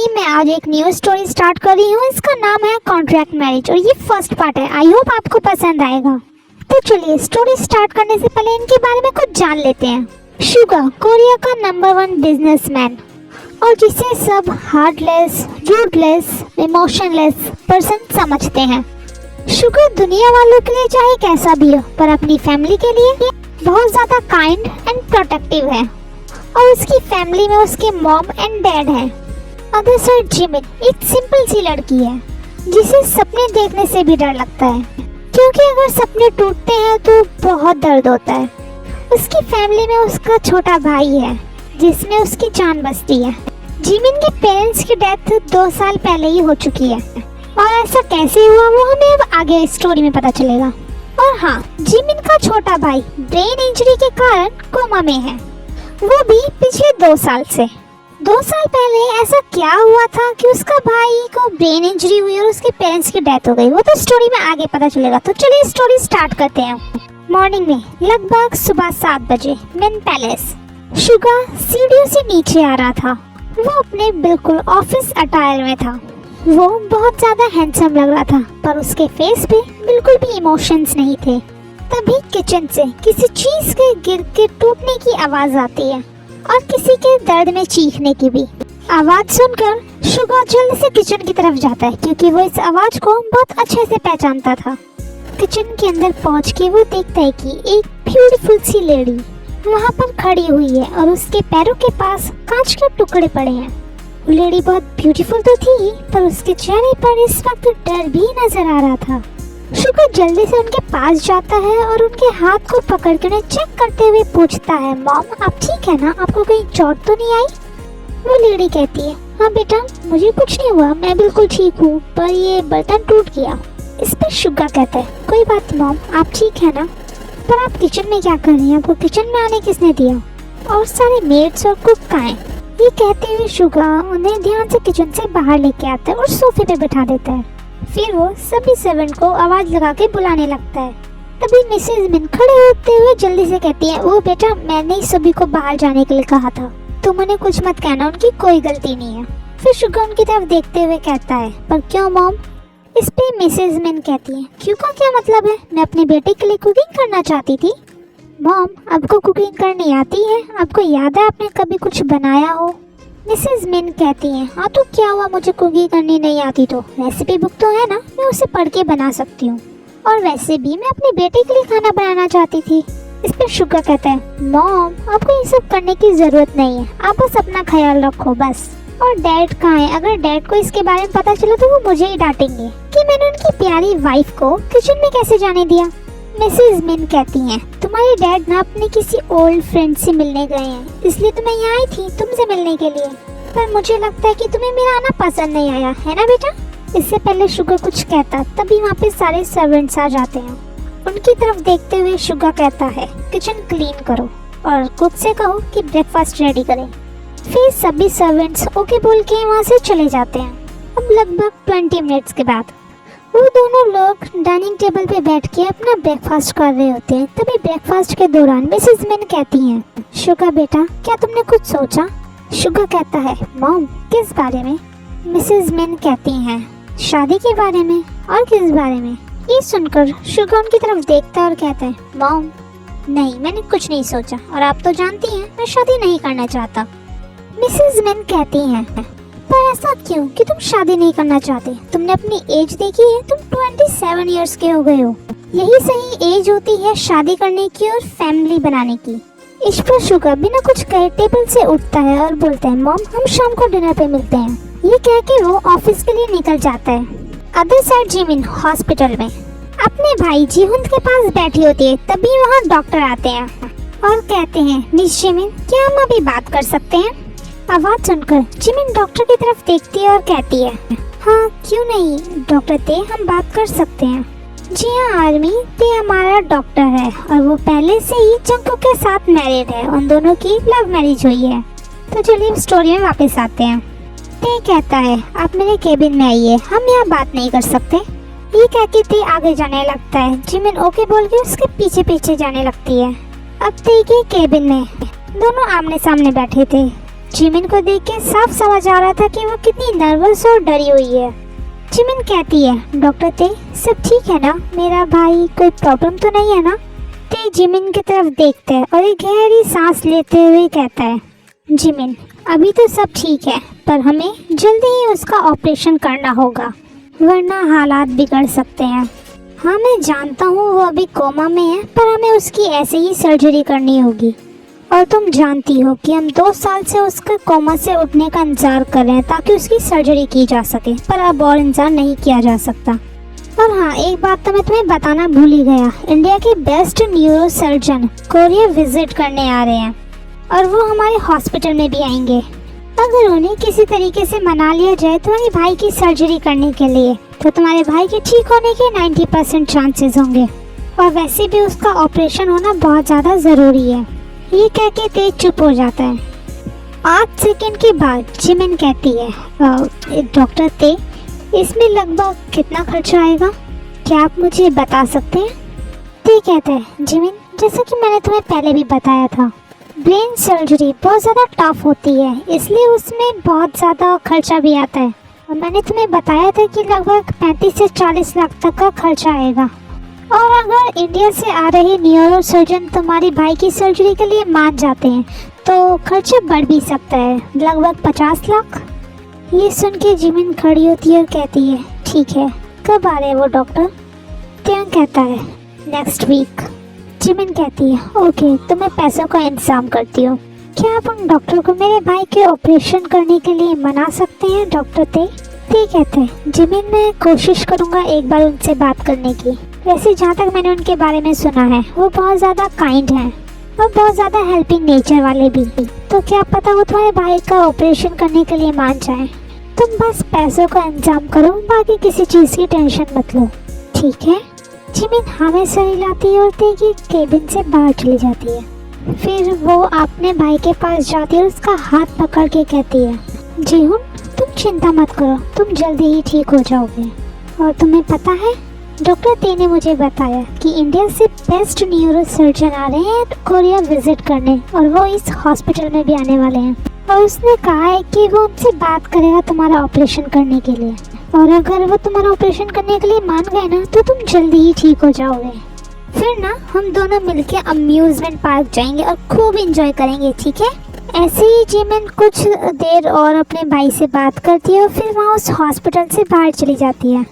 Team, मैं आज एक न्यू स्टोरी स्टार्ट कर रही हूँ। इसका नाम है कॉन्ट्रैक्ट मैरिज और ये फर्स्ट पार्ट है। आई होप आपको पसंद आएगा। तो चलिए स्टोरी स्टार्ट करने से पहले इनके बारे में कुछ जान लेते हैं। शुगा कोरिया का नंबर 1 बिजनेसमैन और जिसे सब हार्टलेस, रूडलेस, इमोशनलेस पर्सन समझते हैं। शुगा दुनिया वालों के लिए चाहे कैसा भी हो, पर अपनी फैमिली के लिए बहुत ज़्यादा काइंड एंड प्रोटेक्टिव है। और उसकी फैमिली में उसके मॉम एंड डैड हैं। अदर साइड जिमिन एक सिंपल सी लड़की है जिसे सपने देखने से भी डर लगता है, क्योंकि अगर सपने टूटते हैं तो बहुत दर्द होता है। उसकी फैमिली में उसका छोटा भाई है जिसमें उसकी जान बसती है। जिमिन के पेरेंट्स की डेथ 2 साल पहले ही हो चुकी है और ऐसा कैसे हुआ वो हमें अब आगे स्टोरी में पता चलेगा। और हाँ, जिमिन का छोटा भाई ब्रेन इंजरी के कारण कोमा में है, वो भी पिछले 2 साल से। 2 साल पहले ऐसा क्या हुआ था कि उसका भाई को ब्रेन इंजरी हुई और उसके पेरेंट्स की डेथ हो गई, वो तो स्टोरी में आगे पता चलेगा। तो चलिए स्टोरी स्टार्ट करते हैं। मॉर्निंग में लगभग सुबह 7 बजे मिन पैलेस। शुगा सीढ़ियों से नीचे आ रहा था। वो अपने बिल्कुल ऑफिस अटायर में था। वो बहुत ज्यादा हैंडसम लग रहा था, पर उसके फेस पे बिल्कुल भी इमोशंस नहीं थे। तभी किचन से किसी चीज के गिर के टूटने की आवाज आती है और किसी के दर्द में चीखने की भी। आवाज सुनकर शुगा जल्दी से किचन की तरफ जाता है, क्योंकि वो इस आवाज को बहुत अच्छे से पहचानता था। किचन के अंदर पहुंच के वो देखता है कि एक ब्यूटीफुल सी लेडी वहाँ पर खड़ी हुई है और उसके पैरों के पास कांच के टुकड़े पड़े हैं। वो लेडी बहुत ब्यूटीफुल तो थी, पर उसके चेहरे पर इस वक्त डर भी नजर आ रहा था। शुगा जल्दी से उनके पास जाता है और उनके हाथ को पकड़ कर चेक करते हुए पूछता है, मॉम आप ठीक है ना, आपको कहीं चोट तो नहीं आई? वो लेडी कहती है, हाँ बेटा मुझे कुछ नहीं हुआ, मैं बिल्कुल ठीक हूँ, पर ये बर्तन टूट गया। इस पर शुगा कहता है, कोई बात नहीं मॉम, आप ठीक है ना, पर आप किचन में क्या कर रही हैं? आपको किचन में आने किसने दिया? और सारे मेड्स और कुक कहाँ हैं? ये कहते हुए शुगा उन्हें ध्यान से किचन से बाहर लेके आता है और सोफे पे बिठा देता है। फिर वो सभी सर्वेंट को आवाज लगा के बुलाने लगता है। तभी मिसेज मिन खड़े होते हुए जल्दी से कहती है, ओ बेटा मैंने ही सभी को बाहर जाने के लिए कहा था, तुम उन्हें कुछ मत कहना, उनकी कोई गलती नहीं है। फिर शुगा उनकी तरफ देखते हुए कहता है, पर क्यों मॉम? इस पे मिसेज मिन कहती है, क्यों का क्या मतलब है? मैं अपने बेटे के लिए कुकिंग करना चाहती थी। मॉम आपको कुकिंग करनी आती है? आपको याद है आपने कभी कुछ बनाया हो? मिसेज मिन कहती हैं, हाँ तो क्या हुआ, मुझे कुकिंग करनी नहीं आती तो रेसिपी बुक तो है ना, मैं उसे पढ़ के बना सकती हूँ। और वैसे भी मैं अपने बेटे के लिए खाना बनाना चाहती थी। इस पर शुगा कहता है, मॉम आपको ये सब करने की जरूरत नहीं है, आप बस अपना ख्याल रखो बस। और डैड कहाँ है? अगर डैड को इसके बारे में पता चला तो वो मुझे ही डांटेंगे कि मैंने उनकी प्यारी वाइफ को किचन में कैसे जाने दिया। मिसेज मिन कहती हैं, तुम्हारे डैड ना अपने किसी ओल्ड फ्रेंड से मिलने गए हैं, इसलिए तो मैं यहाँ आई थी तुमसे मिलने के लिए, पर मुझे लगता है कि तुम्हें मेरा आना पसंद नहीं आया है ना बेटा? इससे पहले शुगा कुछ कहता तभी वहाँ पे सारे सर्वेंट्स आ जाते हैं। उनकी तरफ देखते हुए शुगा कहता है, किचन क्लीन करो और कुक से कहो कि ब्रेकफास्ट रेडी करें। फिर सभी सर्वेंट्स ओके बोल के वहाँ से चले जाते हैं। अब लगभग 20 मिनट्स के बाद वो दोनों लोग डाइनिंग टेबल पे बैठ के अपना ब्रेकफास्ट कर रहे होते हैं। तभी ब्रेकफास्ट के दौरान मिसेज मिन कहती हैं, शुगा बेटा क्या तुमने कुछ सोचा? शुगा कहता है, मॉम किस बारे में? मिसेज मिन कहती हैं, शादी के बारे में। और किस बारे में? ये सुनकर शुगा उनकी तरफ देखता है और कहता है, मॉम नहीं मैंने कुछ नहीं सोचा, और आप तो जानती हैं मैं शादी नहीं करना चाहता। मिसेज मिन कहती हैं, पर ऐसा क्यों कि तुम शादी नहीं करना चाहते? तुमने अपनी एज देखी है, तुम 27 इयर्स के हो गए हो। यही सही एज होती है शादी करने की और फैमिली बनाने की। इस पर शुगा बिना कुछ कहे टेबल से उठता है और बोलता है, मॉम हम शाम को डिनर पे मिलते हैं। ये कह के वो ऑफिस के लिए निकल जाता है। अदर साइड जिमिन हॉस्पिटल में अपने भाई जीहुन के पास बैठी होती है। तभी वहाँ डॉक्टर आते हैं और कहते हैं, मिस जिमिन क्या हम अभी बात कर सकते हैं? आवाज सुनकर जिमिन डॉक्टर की तरफ देखती है और कहती है, हाँ क्यों नहीं डॉक्टर ते, हम बात कर सकते हैं। जी हाँ आर्मी, ते हमारा डॉक्टर है और वो पहले से ही चंकू के साथ मैरिड है, उन दोनों की लव मैरिज हुई है। तो चलिए स्टोरी में वापस आते हैं। ते कहता है, आप मेरे केबिन में आइए, हम यहाँ बात नहीं कर सकते। ये कह के ते आगे जाने लगता है। जिमिन ओके बोल के उसके पीछे पीछे जाने लगती है। अब ते के केबिन में दोनों आमने सामने बैठे थे। जिमिन को देख के साफ समझ आ रहा था कि वो कितनी नर्वस और डरी हुई है। जिमिन कहती है, डॉक्टर ते सब ठीक है ना, मेरा भाई कोई प्रॉब्लम तो नहीं है ना? ते जिमिन की तरफ देखता है और एक गहरी सांस लेते हुए कहता है, जिमिन अभी तो सब ठीक है, पर हमें जल्दी ही उसका ऑपरेशन करना होगा, वरना हालात बिगड़ सकते हैं। हाँ मैं जानता हूँ वो अभी कोमा में है, पर हमें उसकी ऐसे ही सर्जरी करनी होगी। और तुम जानती हो कि हम 2 साल से उसके कोमा से उठने का इंतजार कर रहे हैं ताकि उसकी सर्जरी की जा सके, पर अब और इंतजार नहीं किया जा सकता। और हाँ एक बात तो मैं तुम्हें बताना भूल ही गया, इंडिया के best neuro surgeon Korea visit करने आ रहे हैं और वो हमारे हॉस्पिटल में भी आएंगे। अगर उन्हें किसी तरीके से मना लिया जाए तुम्हारे भाई की सर्जरी करने के लिए, तो तुम्हारे भाई के ठीक होने के 90% चांसेस होंगे, और वैसे भी उसका ऑपरेशन होना बहुत ज़्यादा ज़रूरी है। ये कह के तेज चुप हो जाता है। 8 सेकंड के बाद जिमिन कहती है, डॉक्टर ते इसमें लगभग कितना खर्चा आएगा, क्या आप मुझे बता सकते हैं? ते कहता है, जिमिन जैसा कि मैंने तुम्हें पहले भी बताया था, ब्रेन सर्जरी बहुत ज़्यादा टफ होती है, इसलिए उसमें बहुत ज़्यादा खर्चा भी आता है। और मैंने तुम्हें बताया था कि लगभग 35 से 40 लाख तक का खर्चा आएगा। और अगर इंडिया से आ रहे न्यूरो सर्जन तुम्हारे भाई की सर्जरी के लिए मान जाते हैं तो खर्चा बढ़ भी सकता है, लगभग 50 लाख। ये सुन के जिमिन खड़ी होती है और कहती है, ठीक है, कब आ रहे हैं वो डॉक्टर? त्यंग कहता है, नेक्स्ट वीक। जिमिन कहती है, ओके तो मैं पैसों का इंतजाम करती हूँ। क्या आप उन डॉक्टर को मेरे भाई के ऑपरेशन करने के लिए मना सकते हैं डॉक्टर ते? ते कहते हैं, जिमिन मैं कोशिश करूँगा एक बार उनसे बात करने की। वैसे जहाँ तक मैंने उनके बारे में सुना है वो बहुत ज़्यादा काइंड हैं और बहुत ज़्यादा हेल्पिंग नेचर वाले भी, तो क्या पता वो तुम्हारे भाई का ऑपरेशन करने के लिए मान जाए। तुम बस पैसों का इंतजाम करो, बाकी किसी चीज़ की टेंशन मत लो, ठीक है? जिमिन हमें सर हिलाती है और ते की केबिन से बाहर चली जाती है। फिर वो अपने भाई के पास जाती है और उसका हाथ पकड़ के कहती है, जीहुन तुम चिंता मत करो, तुम जल्दी ही ठीक हो जाओगे। और तुम्हें पता है डॉक्टर ते ने मुझे बताया कि इंडिया से बेस्ट न्यूरो सर्जन आ रहे हैं कोरिया विजिट करने, और वो इस हॉस्पिटल में भी आने वाले हैं। और उसने कहा है कि वो उनसे बात करेगा तुम्हारा ऑपरेशन करने के लिए, और अगर वो तुम्हारा ऑपरेशन करने के लिए मान गए ना तो तुम जल्दी ही ठीक हो जाओगे। फिर ना हम दोनों मिलके अम्यूजमेंट पार्क जाएंगे और खूब इंजॉय करेंगे, ठीक है? ऐसे ही जिमिन कुछ देर और अपने भाई से बात करती है और फिर वहाँ उस हॉस्पिटल से बाहर चली जाती है।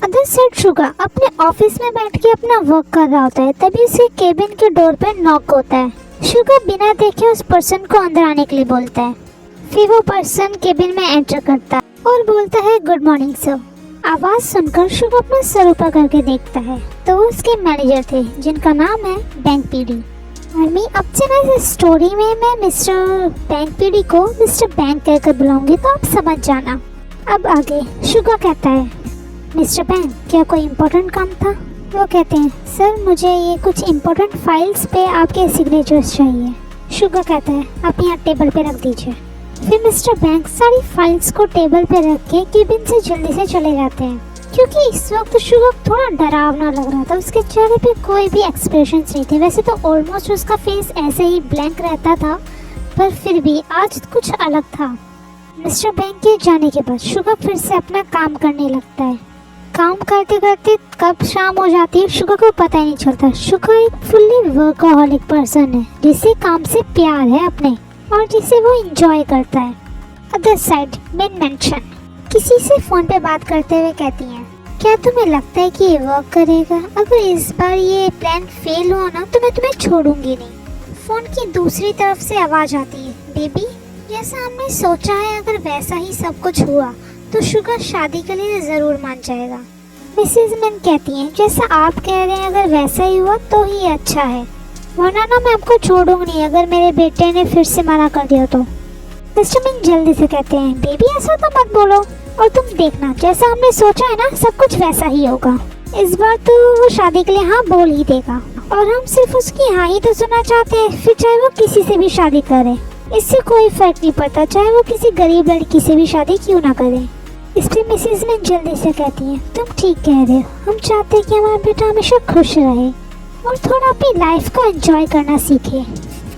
अदर साइड शुगा अपने ऑफिस में बैठ के अपना वर्क कर रहा होता है, तभी उसके केबिन के डोर पे नॉक होता है। शुगा बिना देखे उस पर्सन को अंदर आने के लिए बोलता है। फिर वो पर्सन केबिन में एंटर करता है और बोलता है, गुड मॉर्निंग सर। आवाज़ सुनकर शुगा अपना सर ऊपर करके देखता है तो वो उसके मैनेजर थे जिनका नाम है बैंक पीडी। आर्मी अब से मैं इस स्टोरी में मैं मिस्टर बैंक पीडी को मिस्टर बैंक कहकर बुलाऊंगी, तो आप समझ जाना। अब आगे शुगा कहता है, मिस्टर बैंक क्या कोई इम्पोर्टेंट काम था? वो कहते हैं, सर मुझे ये कुछ इम्पोर्टेंट फाइल्स पे आपके सिग्नेचर्स चाहिए। शुगा कहता है, आप यहाँ टेबल पे रख दीजिए। फिर मिस्टर बैंक सारी फाइल्स को टेबल पे रख के केबिन से जल्दी से चले जाते हैं, क्योंकि इस वक्त शुगा थोड़ा डरावना लग रहा था। उसके चेहरे पे कोई भी एक्सप्रेशंस नहीं थे। वैसे तो ऑलमोस्ट उसका फेस ऐसे ही ब्लैंक रहता था, पर फिर भी आज कुछ अलग था। मिस्टर बैंक के जाने के बाद शुगा फिर से अपना काम करने लगता है। काम करते करते कब शाम हो जाती है शुगा को पता ही नहीं चलता। शुगा एक फुल्ली वर्कaholic पर्सन है जिसे काम से प्यार है अपने, और जिसे वो एंजॉय करता है। अदर साइड मेन मेंशन किसी से फोन पे बात करते हुए कहती हैं, क्या तुम्हें लगता है कि ये वर्क करेगा? अगर इस बार ये प्लान फेल हुआ ना तो मैं तुम्हें छोड़ूंगी नहीं। फोन की दूसरी तरफ से आवाज आती है, बेबी जैसा हमने सोचा है अगर वैसा ही सब कुछ हुआ तो शुगा शादी के लिए जरूर मान जाएगा। मिसेज मिन कहती हैं, जैसा आप कह रहे हैं अगर वैसा ही हुआ तो ही अच्छा है, वरना ना मैं आपको छोड़ूंगी नहीं अगर मेरे बेटे ने फिर से मना कर दिया तो। मिस्टर मिन जल्दी से कहते हैं, बेबी ऐसा तो मत बोलो, और तुम देखना जैसा हमने सोचा है ना सब कुछ वैसा ही होगा। इस बार तो वो शादी के लिए हाँ बोल ही देगा, और हम सिर्फ उसकी हाँ ही तो सुनना चाहते हैं, फिर चाहे वो किसी से भी शादी करे, इससे कोई फर्क नहीं पड़ता, चाहे वो किसी गरीब लड़की से भी शादी क्यों ना करे। इसलिए मिसेज मिन जल्दी से कहती हैं, तुम ठीक कह रहे हो, हम चाहते हैं कि हमारा बेटा हमेशा खुश रहे और थोड़ा अपनी लाइफ को एंजॉय करना सीखे।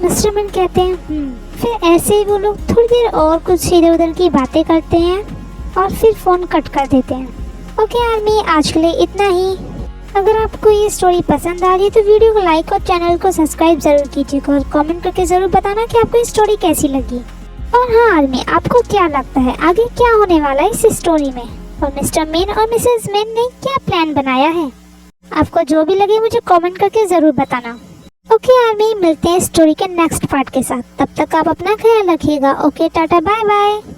मिस्टर मिन कहते हैं, फिर ऐसे ही वो लोग थोड़ी देर और कुछ इधर उधर की बातें करते हैं और फिर फ़ोन कट कर देते हैं। ओके आर्मी, आज के लिए इतना ही। अगर आपको ये स्टोरी पसंद आ रही है तो वीडियो को लाइक और चैनल को सब्सक्राइब जरूर कीजिएगा और कमेंट करके ज़रूर बताना कि आपको ये स्टोरी कैसी लगी। और हाँ आर्मी, आपको क्या लगता है आगे क्या होने वाला है इस स्टोरी में, और मिस्टर मेन और मिसेस मेन ने क्या प्लान बनाया है? आपको जो भी लगे मुझे कमेंट करके ज़रूर बताना। ओके आर्मी, मिलते हैं स्टोरी के नेक्स्ट पार्ट के साथ। तब तक आप अपना ख्याल रखिएगा। Okay, tata, bye bye.